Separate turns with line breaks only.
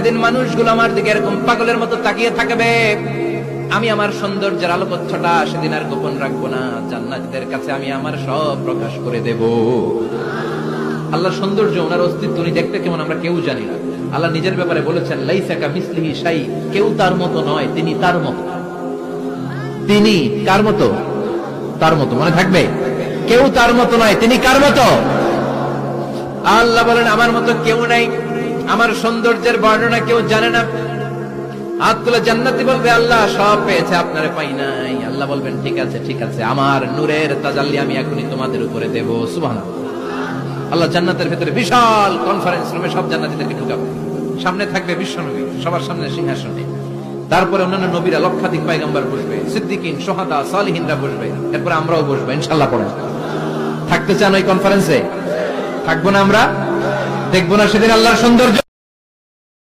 সেদিন মানুষগুলো আমার দিকে এরকম পাগলের মতো তাকিয়ে থাকবে। আমি আমার সৌন্দর্যের আলোকচ্ছটা সেদিন আর গোপন রাখবো না, জান্নাতীদের কাছে আমি আমার সব প্রকাশ করে দেব। আল্লাহর সৌন্দর্য, ওনার অস্তিত্ব, উনি দেখতে কেমন আমরা কেউ জানি না। আল্লাহ নিজের ব্যাপারে বলেছেন, লাইসা কামিসলিহি শাই, কেউ তার মতো নয়, তিনি তার মতো। তিনি কার মতো? তার মতো। মনে থাকবে, কেউ তার মতো নয়, তিনি কার মতো? আল্লাহ বলেন, আমার মতো কেউ নাই। আমার সৌন্দর্যের বর্ণনা কেউ জানে না। হাত তুলে জান্নাতি বলবে, আল্লাহ সব পেয়েছে, আপনারে পাই নাই। আল্লাহ বলবেন, ঠিক আছে ঠিক আছে, আমার নূরের তাজাল্লি আমি এখনই তোমাদের উপরে দেব। সুবহানাল্লাহ। আল্লাহ জান্নাতের ভেতরে বিশাল কনফারেন্স রুমে সব জান্নাতীদেরকে ঢুকাবে। সামনে থাকবে বিশ্বনবী, সবার সামনে সিংহাসনে। তারপরে অন্যান্য নবীরা, লক্ষাধিক পয়গম্বর বসবে, সিদ্দিকিন, সুহাদা, সালিহিনরা বসবে। এরপর আমরাও বসবো ইনশাআল্লাহ। পড়েন, থাকতে চান ওই কনফারেন্সে? থাকবো না আমরা? দেখবো না সেদিন আল্লাহর সৌন্দর্য?